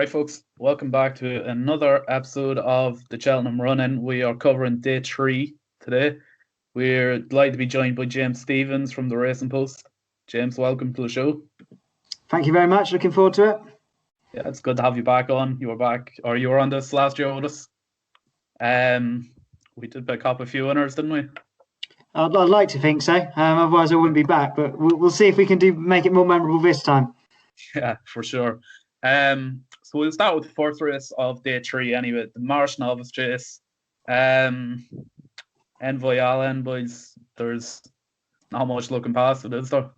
Right, folks, welcome back to another episode of the Cheltenham Run In. We are covering day 3 today. We're delighted to be joined by James Stevens from the Racing Post. James, welcome to the show. Thank you very much. Looking forward to it. Yeah, it's good to have you back on. You were on this last year with us. We did pick up a few winners, didn't we? I'd like to think so. Otherwise, I wouldn't be back. But we'll see if we can make it more memorable this time. Yeah, for sure. So we'll start with the first race of day 3 anyway, the Marsh Novice Chase. Envoy Allen, boys, there's not much looking past it, is there?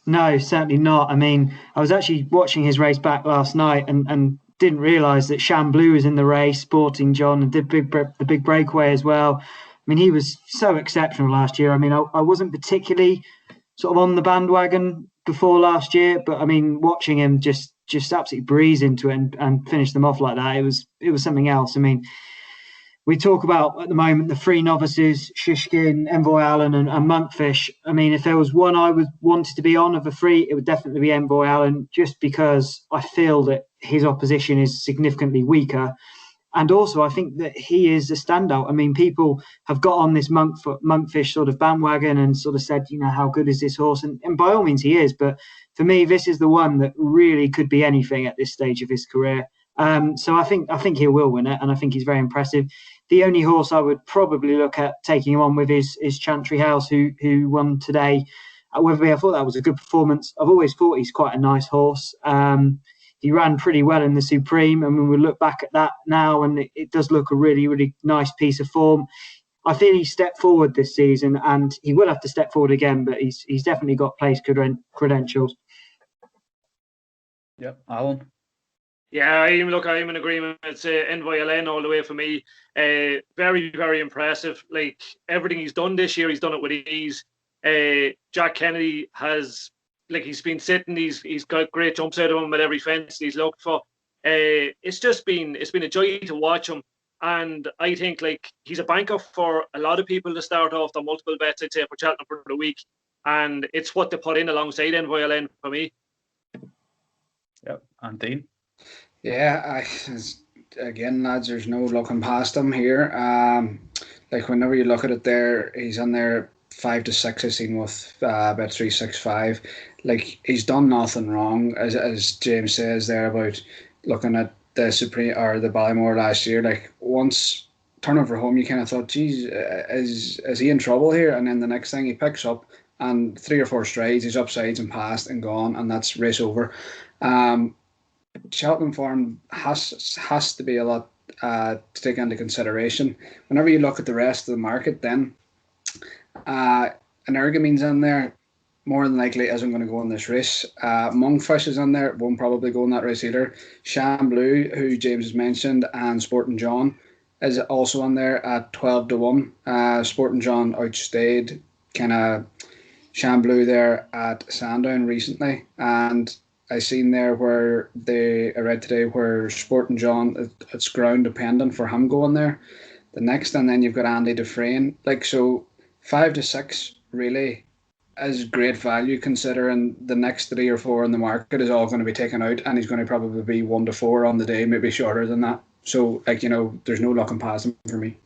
No, certainly not. I mean, I was actually watching his race back last night and didn't realise that Blue was in the race, Sporting John, and did the big breakaway as well. I mean, he was so exceptional last year. I mean, I wasn't particularly sort of on the bandwagon before last year, but I mean, watching him just absolutely breeze into it and finish them off like that, it was something else. I mean, we talk about at the moment the 3 novices, Shishkin, Envoy Allen and Monkfish. I mean, if there was one I wanted to be on of the 3, it would definitely be Envoy Allen, just because I feel that his opposition is significantly weaker. And also, I think that he is a standout. I mean, people have got on this Monkfish sort of bandwagon and sort of said, how good is this horse? And by all means, he is. But for me, this is the one that really could be anything at this stage of his career. So I think he will win it, and I think he's very impressive. The only horse I would probably look at taking him on with is Chantry House, who won today at Wetherby. I thought that was a good performance. I've always thought he's quite a nice horse. He ran pretty well in the Supreme, and we look back at that now, and it does look a really, really nice piece of form. I feel he stepped forward this season, and he will have to step forward again, but he's definitely got place credentials. Yep, Alan. Yeah, I'm in agreement. It's Envoy Allen all the way for me. Very, very impressive. Like, everything he's done this year, he's done it with ease. Jack Kennedy has, he's been sitting. He's got great jumps out of him at every fence he's looked for. It's been a joy to watch him, and I think he's a banker for a lot of people to start off the multiple bets. I'd say for Cheltenham for the week, and it's what they put in alongside Envoy Allen for me. Yep, and Dean. Yeah, again, lads, there's no looking past him here. Whenever you look at it there, he's on there 5 to 6. I've seen with about 365. He's done nothing wrong, as James says there about looking at the Supreme or the Ballymore last year. Once turnover home, you kind of thought, geez, is he in trouble here? And then the next thing he picks up, and 3 or 4 strides, he's upsides and past and gone, and that's race over. Cheltenham form has to be a lot to take into consideration. Whenever you look at the rest of the market, then an Ergamine's in there, more than likely isn't going to go in this race. Monkfish is in there, won't probably go in that race either. Blue, who James has mentioned, and Sporting John is also in there at 12 to 1. Sporting John outstayed kind of Blue there at Sandown recently, and I seen there where I read today where Sporting John, it's ground dependent for him going there. The next, and then you've got Andy Dufresne. So 5 to 6 really is great value, considering the next 3 or 4 in the market is all going to be taken out, and he's going to probably be 1 to 4 on the day, maybe shorter than that. So there's no looking past him for me.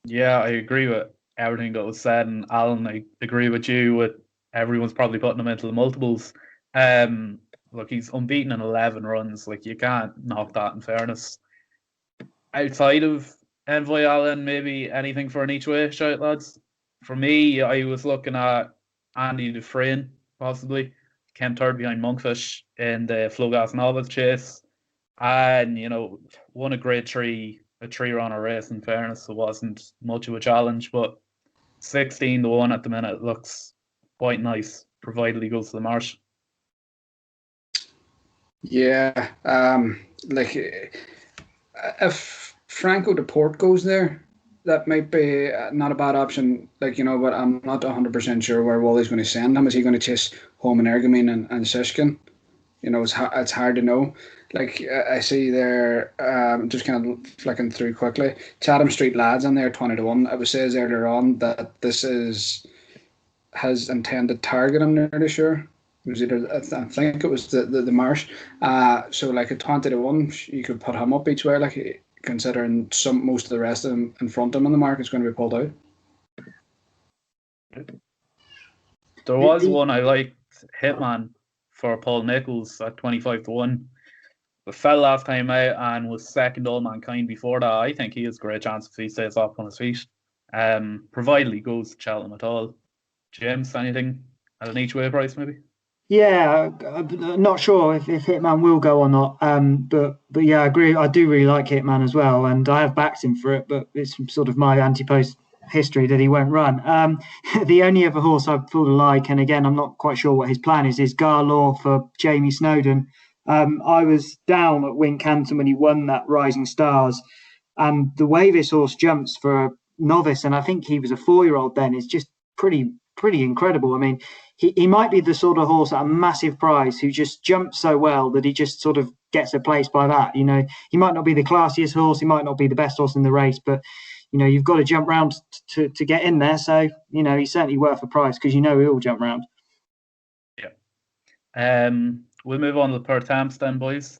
Yeah, I agree with everything that was said, and Alan, I agree with you with everyone's probably putting him into the multiples. Look, he's unbeaten in 11 runs. You can't knock that, in fairness. Outside of Envoy Allen, maybe anything for an each way shout, lads? For me, I was looking at Andy Dufresne, possibly. Came third behind Monkfish in the Flowgas Novice Chase. And, won a grade 3, a 3-runner race, in fairness. It wasn't much of a challenge, but 16 to 1 at the minute looks quite nice, provided he goes to the Marsh. Yeah, if Franco Deporte goes there, that might be not a bad option. But I'm not 100% sure where Wally's going to send him. Is he going to chase home and Ergamine and Shishkin? It's hard to know. I see there, just kind of flicking through quickly, Chatham Street Lads in there 20 to 1. It says earlier on that this has intended target, I'm nearly sure. It was either, I think it was the Marsh. So like a 20 to 1, you could put him up each way, like considering most of the rest of them in front of him in the market is going to be pulled out. There was one I liked, Hitman, for Paul Nicholls at 25 to 1. The fell last time out and was second All Mankind before that. I think he has a great chance if he stays up on his feet. Provided he goes to Cheltenham at all. James, anything at an each way price maybe? Yeah, I'm not sure if Hitman will go or not. But yeah, I agree. I do really like Hitman as well, and I have backed him for it. But it's sort of my anti-post history that he won't run. The only other horse I sort of like, and again, I'm not quite sure what his plan is Garlaw for Jamie Snowden. I was down at Wincanton when he won that Rising Stars, and the way this horse jumps for a novice, and I think he was a 4-year-old then, is just pretty incredible. I mean, he might be the sort of horse at a massive price who just jumps so well that he just sort of gets a place by that. You know, he might not be the classiest horse, he might not be the best horse in the race, but you know, you've got to jump round to get in there. So, you know, he's certainly worth a price because you know he'll jump round. Yeah. We'll move on to the Perth Amps then, boys.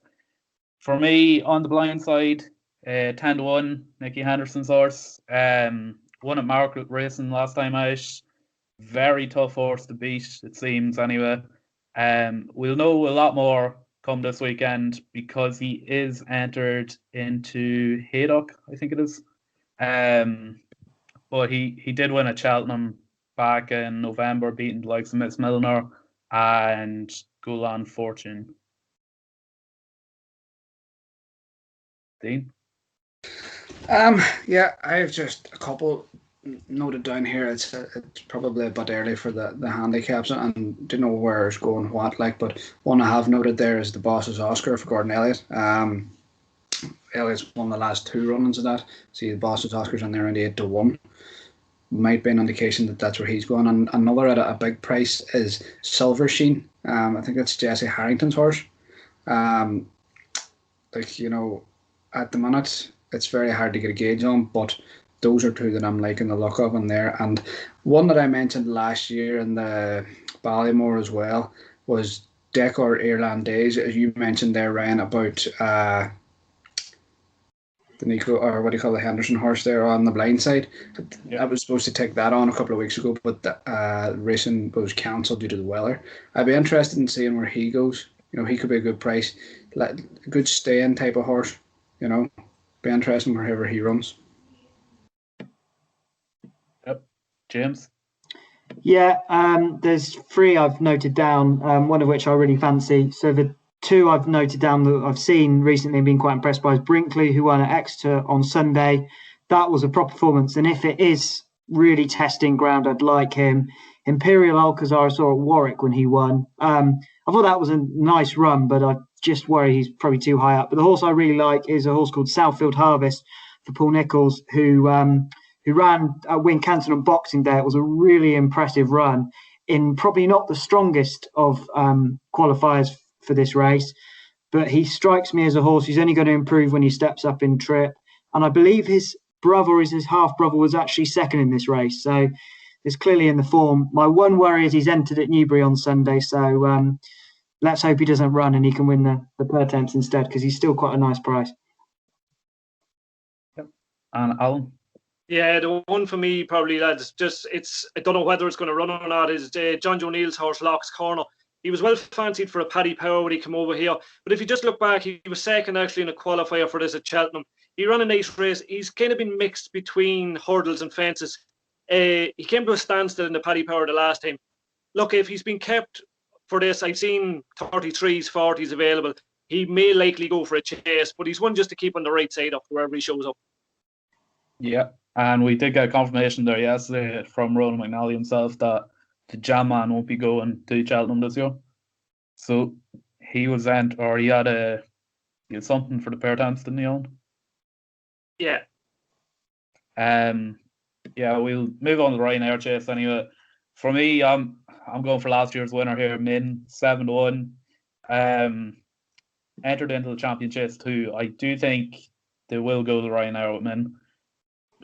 For me, on the blind side, 10 to 1, Nicki Henderson's horse. Won at Market Racing last time out. Very tough horse to beat, it seems, anyway. We'll know a lot more come this weekend because he is entered into Haydock, I think it is. But he did win at Cheltenham back in November, beating the likes of Miss Milner and Gulan Fortune. Dean? Yeah, I have just a couple noted down here. It's probably a bit early for the handicaps and don't know where it's going what like, but one I have noted there is the Boss's Oscar for Gordon Elliott. Elliott's won the last 2 runnings of that. See, the Boss's Oscar's on there around 8 to 1. Might be an indication that that's where he's going. And another at a big price is Silver Sheen. I think that's Jesse Harrington's horse. Like, you know, at the minute it's very hard to get a gauge on, but those are 2 that I'm liking the look of in there. And one that I mentioned last year in the Ballymore as well was Decor Irlandaise, as you mentioned there, Ryan, about the Nico, or what do you call the Henderson horse there on the blind side. I was supposed to take that on a couple of weeks ago, but the racing was cancelled due to the weather. I'd be interested in seeing where he goes. You know, he could be a good price, a good stay-in type of horse. You know, be interesting wherever he runs. Yep. James? Yeah, there's 3 I've noted down, one of which I really fancy. So the 2 I've noted down that I've seen recently and been quite impressed by is Brinkley, who won at Exeter on Sunday. That was a proper performance, and if it is really testing ground, I'd like him. Imperial Alcazar I saw at Warwick when he won. I thought that was a nice run, but I just worry he's probably too high up. But the horse I really like is a horse called Southfield Harvest for Paul Nicholls, who ran at Wincanton on Boxing Day. It was a really impressive run in probably not the strongest of qualifiers for this race, but he strikes me as a horse who's only going to improve when he steps up in trip. And I believe his brother or his half brother was actually second in this race, so it's clearly in the form. My one worry is he's entered at Newbury on Sunday, so let's hope he doesn't run and he can win the Perth Amps instead, because he's still quite a nice price. Yep. And Alan? Yeah, the one for me probably, lads, I don't know whether it's going to run or not, is John Joe Neal's horse Locks Corner. He was well fancied for a Paddy Power when he came over here, but if you just look back, he was second actually in a qualifier for this at Cheltenham. He ran a nice race. He's kind of been mixed between hurdles and fences. He came to a standstill in the Paddy Power the last time. Look, if he's been kept for this, I've seen 33s, 40s available. He may likely go for a chase, but he's one just to keep on the right side up wherever he shows up. Yeah, and we did get confirmation there yesterday from Ronan McNally himself that the Jam Man won't be going to Cheltenham this year. So he was he had something for the Perth Amps, didn't he own? Yeah. Yeah, we'll move on to the Ryanair chase anyway. For me, I'm going for last year's winner here, Min, 7-1. Entered into the champion chase too. I do think they will go to Ryanair with Min.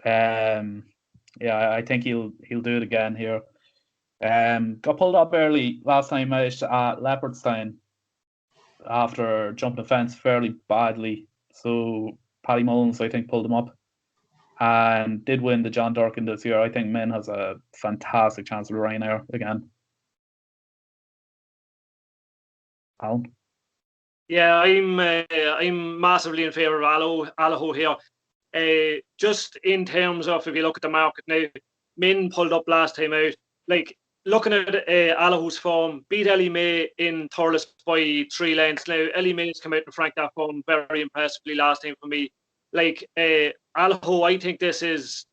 Yeah, I think he'll do it again here. Got pulled up early last time out at Leopardstown after jumping the fence fairly badly. So Paddy Mullins, I think, pulled him up and did win the John Durkin this year. I think Min has a fantastic chance with Ryanair again. Alan? Yeah, I'm massively in favour of Allaho here. Just in terms of, if you look at the market now, Min pulled up last time out. Like, looking at Allaho's form, beat Ellie May in Thurles by 3 lengths. Now, Ellie May's come out and franked that form very impressively last time for me. Like, Allaho, I think this is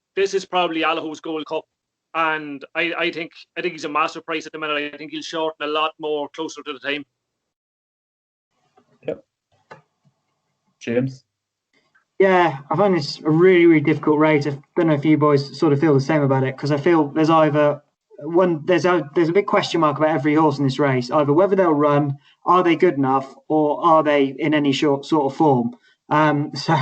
probably Allaho's Gold Cup. And I think he's a master price at the minute. I think he'll shorten a lot more closer to the time. Yep. James? Yeah, I find this a really, really difficult race. I don't know if you boys sort of feel the same about it, because I feel there's either there's a big question mark about every horse in this race, either whether they'll run, are they good enough, or are they in any sort of form. So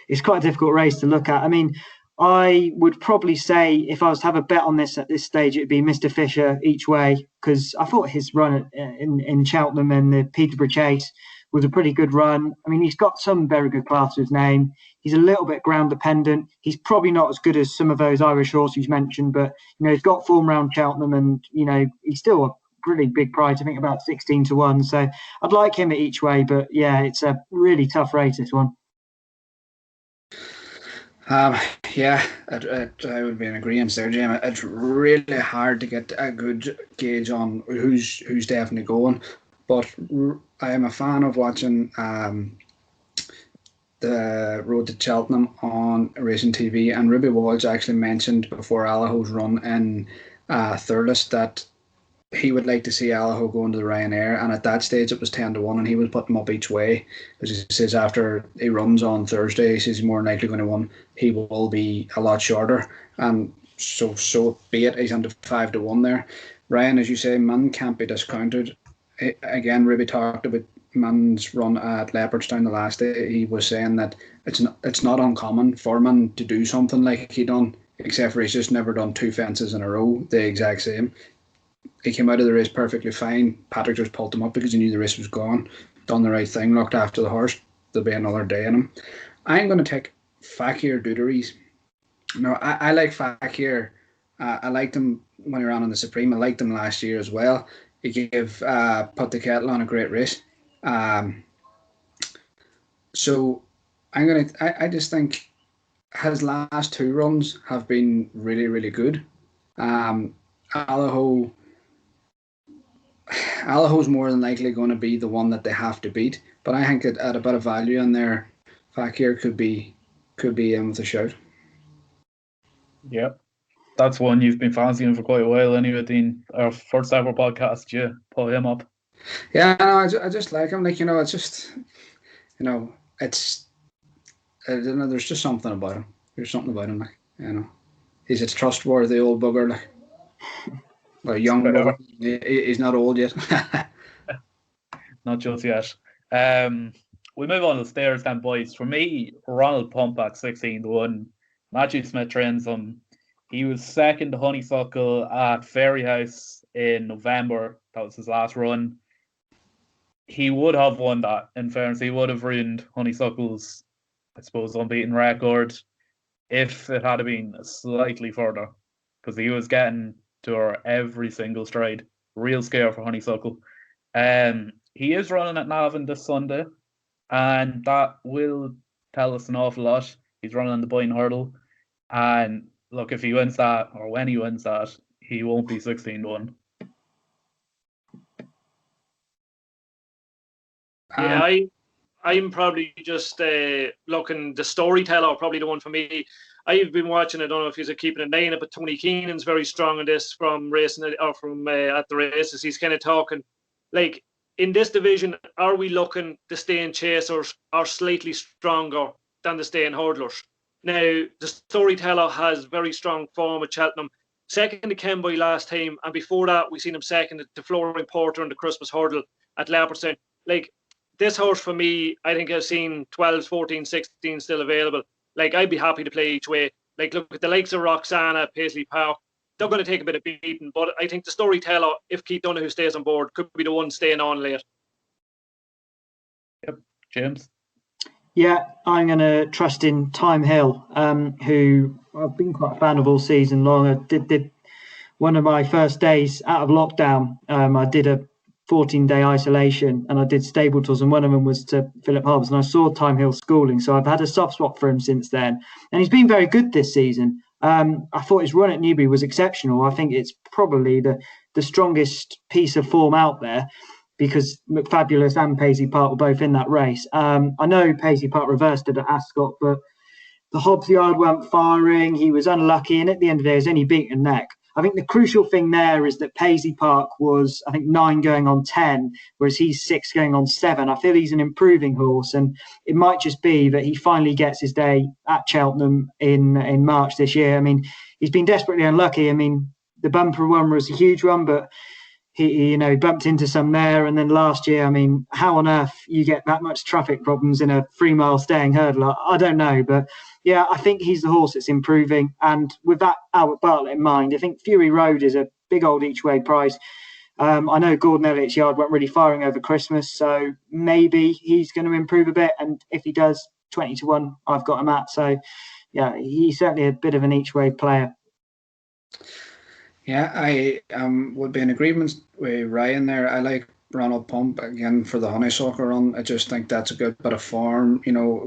it's quite a difficult race to look at. I mean, I would probably say if I was to have a bet on this at this stage, it'd be Mr. Fisher each way, because I thought his run in Cheltenham and the Peterborough Chase was a pretty good run. I mean, he's got some very good class to his name. He's a little bit ground dependent. He's probably not as good as some of those Irish horses you mentioned, but he's got form round Cheltenham, and he's still a really big price. I think about 16-1. So I'd like him at each way, but yeah, it's a really tough race, this one. Yeah, I would be in agreement there, Jim. It's really hard to get a good gauge on who's definitely going, but I am a fan of watching the Road to Cheltenham on Racing TV, and Ruby Walsh actually mentioned before Allaho's run in Thurles that he would like to see Allaho go into the Ryanair, and at that stage it was 10-1, and he was putting them up each way, because he says after he runs on Thursday, he says he's more than likely going to win. He will be a lot shorter, and so be it. He's under 5-1 there. Ryan, as you say, man can't be discounted. Again, Ruby talked about man's run at Leopardstown the last day. He was saying that it's not uncommon for man to do something like he done, except for he's just never done 2 fences in a row the exact same. He came out of the race perfectly fine. Patrick just pulled him up because he knew the race was gone. Done the right thing, looked after the horse. There'll be another day in him. I'm going to take Fakir Duderies. No, I like Fakir. I liked him when he ran on the Supreme. I liked him last year as well. He gave Put the Kettle on a great race. So I just think his last 2 runs have been really, really good. Allaho's more than likely going to be the one that they have to beat, but I think at a bit of value in there, Fakir could be in with a shout. Yep. That's one you've been fancying for quite a while anyway, Dean. Our first ever podcast, yeah, pull him up. Yeah, no, I just like him. Like, it's just, it's, there's just something about him. There's something about him, like, he's a trustworthy old bugger, like. Well, young bugger. He's not old yet. Not just yet. We move on to the stairs then, boys. For me, Ronald Pumpback 16-1. Matthew Smith trains him. He was second to Honeysuckle at Fairyhouse in November. That was his last run. He would have won that, in fairness. He would have ruined Honeysuckle's, I suppose, unbeaten record if it had been slightly further, because he was getting to her every single stride. Real scare for Honeysuckle. He is running at Navan this Sunday, and that will tell us an awful lot. He's running on the Boyne Hurdle, and look, if he wins that, or when he wins that, he won't be 16-1. Yeah, I'm probably just looking, the Storyteller, probably the one for me. I've been watching, I don't know if he's keeping an eye on it, but Tony Keenan's very strong in this from racing, or from at the races. He's kind of talking, like, in this division, are we looking the staying chasers are slightly stronger than the staying hurdlers? Now, the Storyteller has very strong form at Cheltenham. Second to Kenboy last time, and before that, we seen him second to Flooring Porter in the Christmas Hurdle at Leopardstown. Like, this horse for me, I think I've seen 12s, 14, 16 still available. Like, I'd be happy to play each way. Like, look at the likes of Roxana, Paisley Park. they're going to take a bit of beating. But I think the storyteller, if Keith Donoghue stays on board, could be the one staying on late. Yep, James. Yeah, I'm going to trust in Time Hill, who I've been quite a fan of all season long. I did one of my first days out of lockdown. I did a 14-day isolation and I did stable tours, and one of them was to Philip Harvest, and I saw Time Hill schooling, so I've had a soft spot for him since then, and he's been very good this season. I thought his run at Newbury was exceptional. I think it's probably the strongest piece of form out there, because McFabulous and Paisley Park were both in that race. I know Paisley Park reversed it at Ascot, but the Hobbs yard weren't firing. He was unlucky, and at the end of the day, he was only beaten neck. I think the crucial thing there is that Paisley Park was, I think, 9 going on 10, whereas he's 6 going on 7. I feel he's an improving horse, and it might just be that he finally gets his day at Cheltenham in March this year. I mean, he's been desperately unlucky. I mean, the bumper one was a huge one, but he bumped into some there. And then last year, I mean, how on earth you get that much traffic problems in a 3-mile staying hurdle? I don't know, but yeah, I think he's the horse that's improving. And with that Albert Bartlett in mind, I think Fury Road is a big old each-way price. I know Gordon Elliott's yard weren't really firing over Christmas, so maybe he's going to improve a bit. And if he does, 20-1, I've got him at. So yeah, he's certainly a bit of an each-way player. Yeah, I would be in agreement with Ryan there. I like Ronald Pump again for the Honeysuckle run. I just think that's a good bit of form,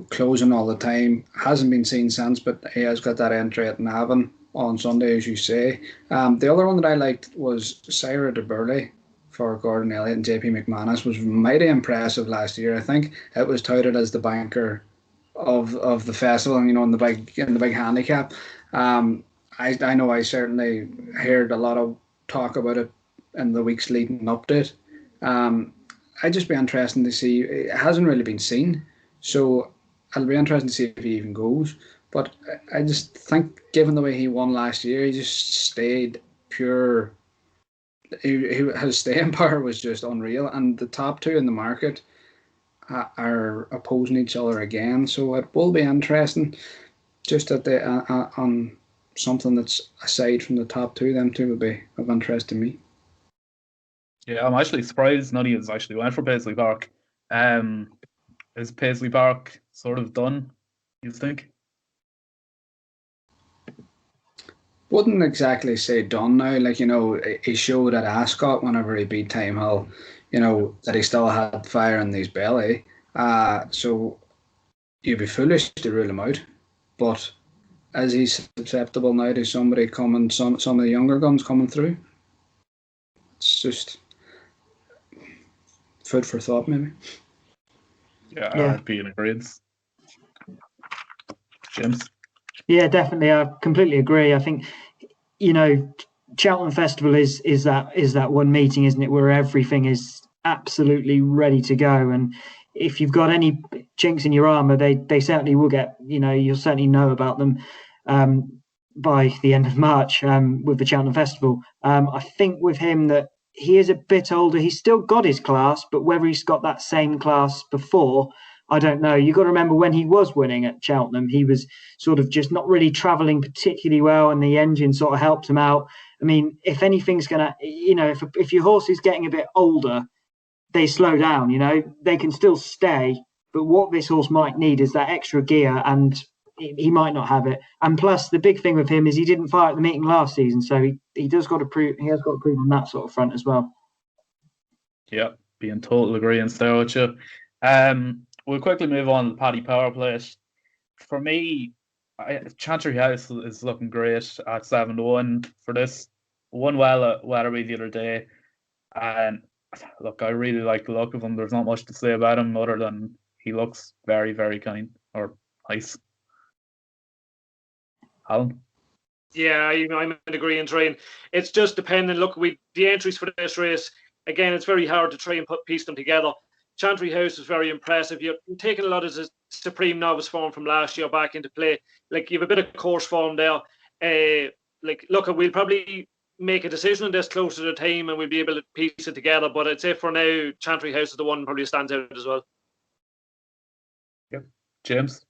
closing all the time. Hasn't been seen since, but he has got that entry at Navan on Sunday, as you say. The other one that I liked was Syra de Burley for Gordon Elliott and JP McManus. Was mighty impressive last year. I think it was touted as the banker of the festival, and in the big handicap. I know I certainly heard a lot of talk about it in the weeks leading up to it. I'd just be interested to see. It hasn't really been seen, so I'll be interested to see if he even goes. But I just think, given the way he won last year, he just stayed pure. His staying power was just unreal, and the top two in the market are opposing each other again. So it will be interesting. Just at the on something that's aside from the top two, them two would be of interest to me. Yeah, I'm actually surprised none of us actually went for Paisley Park. Is Paisley Park sort of done, you think? Wouldn't exactly say done now. He showed at Ascot whenever he beat Time Hill, that he still had fire in his belly. So you'd be foolish to rule him out. But is he susceptible now to somebody coming, some of the younger guns coming through? It's just food for thought, maybe. Yeah. I'd be in agreement. James? Yeah, definitely. I completely agree. I think, Cheltenham Festival is that one meeting, isn't it, where everything is absolutely ready to go. And if you've got any chinks in your armour, they certainly will get, you'll certainly know about them by the end of March with the Cheltenham Festival. I think with him that he is a bit older. He's still got his class, but whether he's got that same class before, I don't know. You've got to remember when he was winning at Cheltenham, he was sort of just not really travelling particularly well, and the engine sort of helped him out. I mean, if anything's going to, if your horse is getting a bit older, they slow down, they can still stay. But what this horse might need is that extra gear, and he might not have it. And plus, the big thing with him is he didn't fire at the meeting last season, so he has got to prove on that sort of front as well. Yeah, be in total agreement there with you. We'll quickly move on to the Paddy Power Plate. For me, Chantry House is looking great at 7-1 for this. Won well at Wetherby the other day. And look, I really like the look of him. There's not much to say about him other than he looks very, very kind or nice. Alan? Yeah, I'm in agreement, Ryan. It's just dependent. Look, the entries for this race, again, it's very hard to try and piece them together. Chantry House is very impressive. You're taking a lot of the supreme novice form from last year back into play. You have a bit of course form there. Look, we'll probably make a decision on this closer to the time and we'll be able to piece it together. But I'd say for now, Chantry House is the one that probably stands out as well. Yep. James?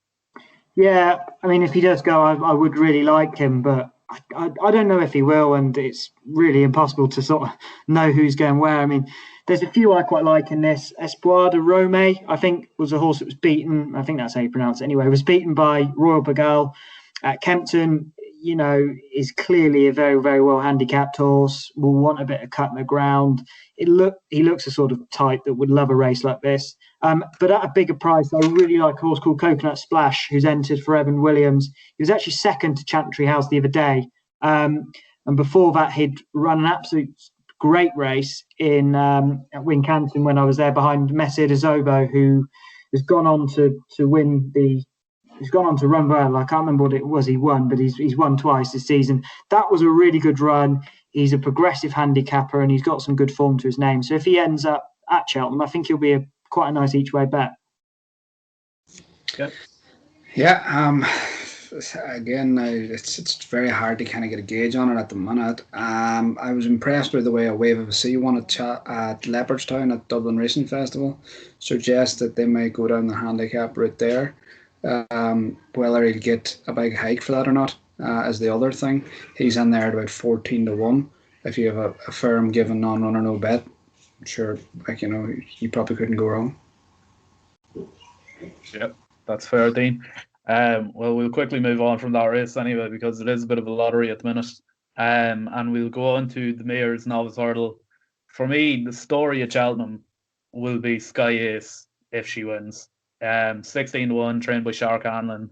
Yeah, I mean, if he does go, I would really like him, but I don't know if he will, and it's really impossible to sort of know who's going where. I mean, there's a few I quite like in this. Espoir de Rome, I think, was a horse that was beaten. I think that's how you pronounce it anyway. Was beaten by Royal Begal at Kempton. You know, is clearly a very, very well handicapped horse. Will want a bit of cut in the ground. He looks a sort of type that would love a race like this. But at a bigger price, I really like a horse called Coconut Splash, who's entered for Evan Williams. He was actually second to Chantry House the other day. And before that, he'd run an absolute great race in at Wincanton when I was there behind Messir de Zobo, who has gone on to win the. He's gone on to run well. I can't remember what it was he won, but he's won twice this season. That was a really good run. He's a progressive handicapper, and he's got some good form to his name. So if he ends up at Cheltenham, I think he'll be quite a nice each way bet. Okay. Yeah. Again, it's very hard to kind of get a gauge on it at the minute. I was impressed with the way A Wave of a Sea won at Leopardstown at Dublin Racing Festival. Suggests that they might go down the handicap route there. Whether he'll get a big hike for that or not is the other thing. He's in there at about 14-1. If you have a firm given non-runner no bet, I'm sure, you probably couldn't go wrong. Yep, that's fair, Dean. Well, we'll quickly move on from that race anyway, because it is a bit of a lottery at the minute. And we'll go on to the Mayor's Novice Hurdle. For me, the story at Cheltenham will be Sky Ace if she wins. 16-1, trained by Shark Hanlon,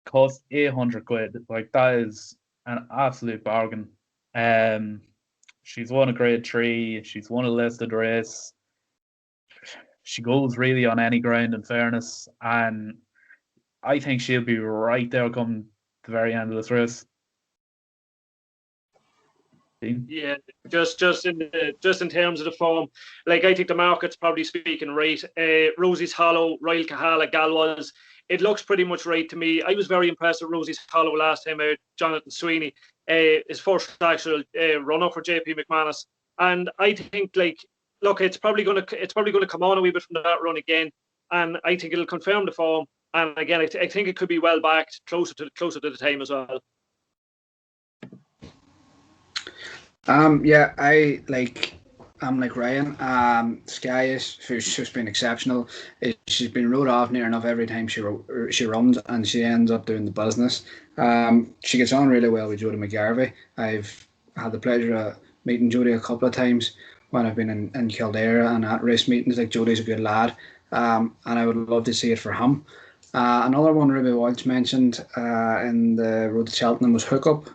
cost 800 quid. Like, that is an absolute bargain. She's won a grade 3, she's won a listed race. She goes really on any ground, in fairness, and I think she'll be right there come the very end of this race. Yeah, just in terms of the form, like, I think the market's probably speaking right. Rosie's Hollow, Royal Kahala, Galwas, it looks pretty much right to me. I was very impressed with Rosie's Hollow last time out. Jonathan Sweeney, his first actual run-up for JP McManus, and I think, like, look, it's probably going to come on a wee bit from that run again, and I think it'll confirm the form. And again, I think it could be well backed, closer to the time as well. Yeah, I'm like Ryan. Sky, who's just been exceptional. She's been wrote off near enough every time she runs, and she ends up doing the business. She gets on really well with Jodie McGarvey. I've had the pleasure of meeting Jodie a couple of times when I've been in Kildare and at race meetings. Like, Jodie's a good lad, and I would love to see it for him. Another one Ruby Walsh mentioned in the Road to Cheltenham was Hookup,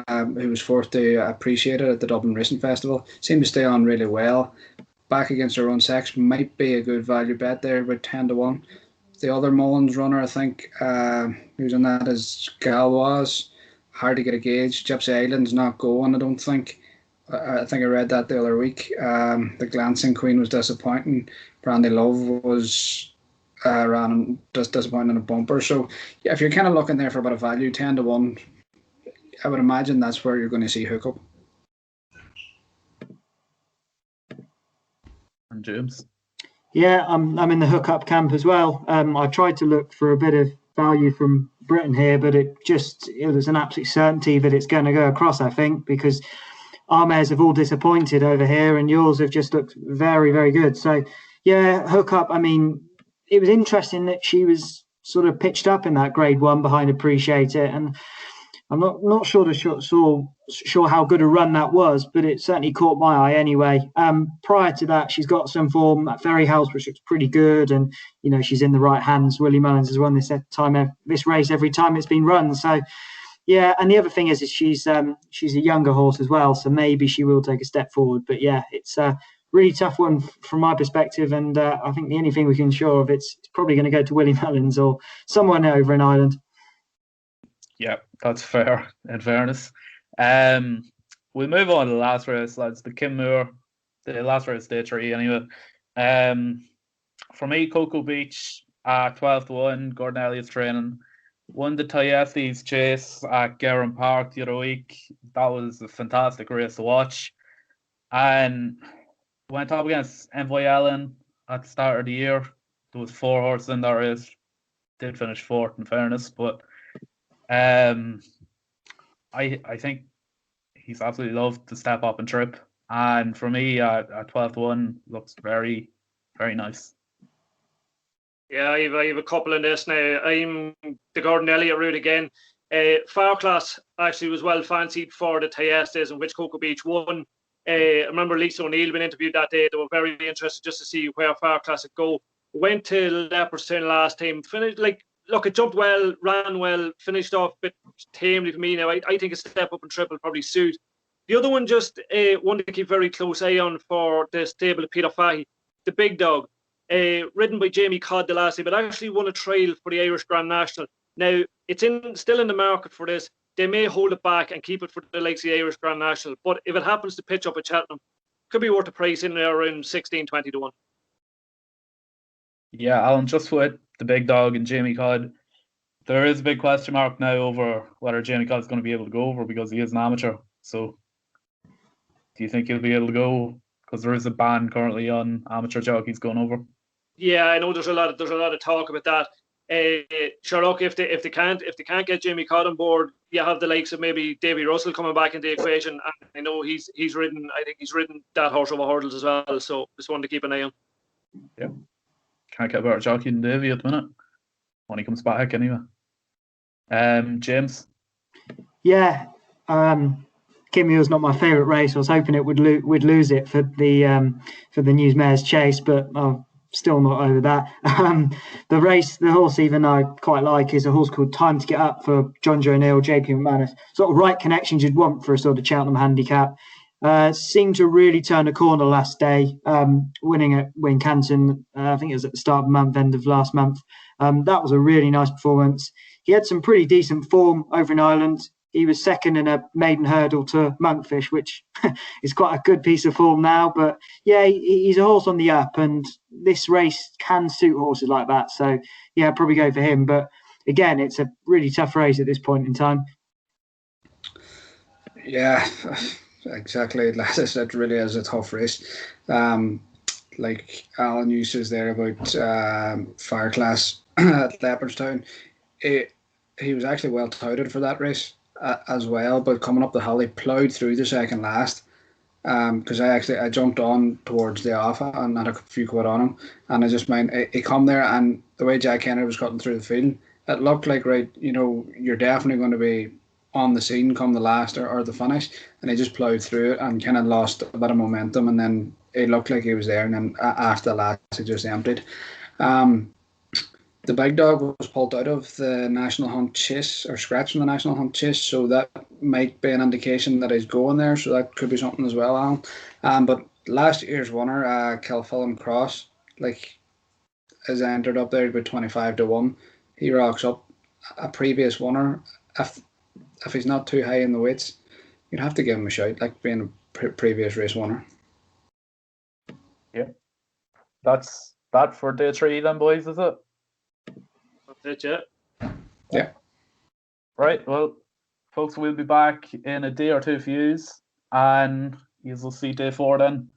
who was fourth to Appreciate It at the Dublin Racing Festival. Seemed to stay on really well. Back against her own sex might be a good value bet there, about 10-1. The other Mullins runner, I think, who's in that, is Galwas. Hard to get a gauge. Gypsy Island's not going, I don't think. I think I read that the other week. The Glancing Queen was disappointing. Brandy Love was ran just disappointing in a bumper. So yeah, if you're kind of looking there for a bit of value, 10-1, I would imagine that's where you're going to see Hookup. And James? Yeah, I'm in the Hookup camp as well. I tried to look for a bit of value from Britain here, but it was an absolute certainty that it's going to go across, I think, because our mares have all disappointed over here and yours have just looked very, very good. So yeah, Hookup, I mean, it was interesting that she was sort of pitched up in that grade 1 behind Appreciate It, and I'm not sure how good a run that was, but it certainly caught my eye anyway. Prior to that, she's got some form at Ferry House, which looks pretty good, and she's in the right hands. Willie Mullins has won this race every time it's been run. So yeah, and the other thing is she's a younger horse as well, so maybe she will take a step forward. But yeah, it's really tough one from my perspective, and I think the only thing we can ensure of it's probably going to go to Willie Mullins or someone over in Ireland. Yeah, that's fair, in fairness. We'll move on to the last race, lads. The Kim Moore, the last race, day 3 anyway. For me, Cocoa Beach at 12-1, Gordon Elliott's training. Won the Tyestes Chase at Garum Park the other week. That was a fantastic race to watch. And went up against Envoy Allen at the start of the year. There was 4 horses in that race. Did finish 4th, in fairness, but I think he's absolutely loved to step up and trip. And for me, a 12 to 1 looks very, very nice. Yeah, I have a couple in this now. I'm the Gordon Elliott route again. Farclas actually was well fancied for the Tayestes, in which Cocoa Beach won. I remember Lisa O'Neill being interviewed that day. They were very interested just to see where Farclas would go. Went to Leopardstown last time. Finished look, it jumped well, ran well, finished off a bit tamely for me now. I think a step up and triple probably suit. The other one, just one to keep very close eye on for the stable of Peter Fahey, the big dog. Ridden by Jamie Codd the last day, but actually won a trial for the Irish Grand National. Now, it's still in the market for this. They may hold it back and keep it for the likes of the Irish Grand National, but if it happens to pitch up at Cheltenham, could be worth a price in there around 16, 20 to 1. Yeah, Alan, just with the big dog and Jamie Codd, there is a big question mark now over whether Jamie Codd is going to be able to go over because he is an amateur. So, do you think he'll be able to go? Because there is a ban currently on amateur jockeys going over. Yeah, I know there's a lot of talk about that. Sure, look, if they can't get Jamie Codd on board, you have the likes of maybe Davy Russell coming back into the equation. And I know he's ridden. I think he's ridden that horse over hurdles as well. So just wanted to keep an eye on. Yeah, can't get a better jockey than Davy at the minute when he comes back anyway. James. Yeah, Kimmy not my favourite race. I was hoping it would lose it for the News Mares Chase, but still not over that. The horse even I quite like is a horse called Time to Get Up for John Joe Neal, JP McManus. Sort of right connections you'd want for a sort of Cheltenham handicap. Seemed to really turn a corner last day, winning at Wincanton. I think it was at the start of the month, end of last month. That was a really nice performance. He had some pretty decent form over in Ireland. He was second in a maiden hurdle to Monkfish, which is quite a good piece of form now. But yeah, he's a horse on the up, and this race can suit horses like that. So yeah, I'd probably go for him. But again, it's a really tough race at this point in time. Yeah, exactly. As I said, really is a tough race. Like Alan uses there about Fireclass at Leopardstown, he was actually well touted for that race as well. But coming up the hill, he ploughed through the second last. Because I jumped on towards the Alpha and had a few quid on him, and I just mind he come there, and the way Jack Kennedy was cutting through the field, it looked like you're definitely going to be on the scene come the last or the finish, and he just ploughed through it and kind of lost a bit of momentum, and then it looked like he was there, and then after the last he just emptied. The big dog was pulled out of the National Hunt Chase, or scratched from the National Hunt Chase, so that might be an indication that he's going there, so that could be something as well, Alan. But last year's winner, Kilfillan Cross, is entered up there about 25 to 1. He rocks up. A previous winner, if he's not too high in the weights, you'd have to give him a shout, like being a previous race winner. Yeah. That's that for day 3 then, boys, is it? That's it, yeah. Right, well, folks, we'll be back in a day or two for yous, and you'll see day 4 then.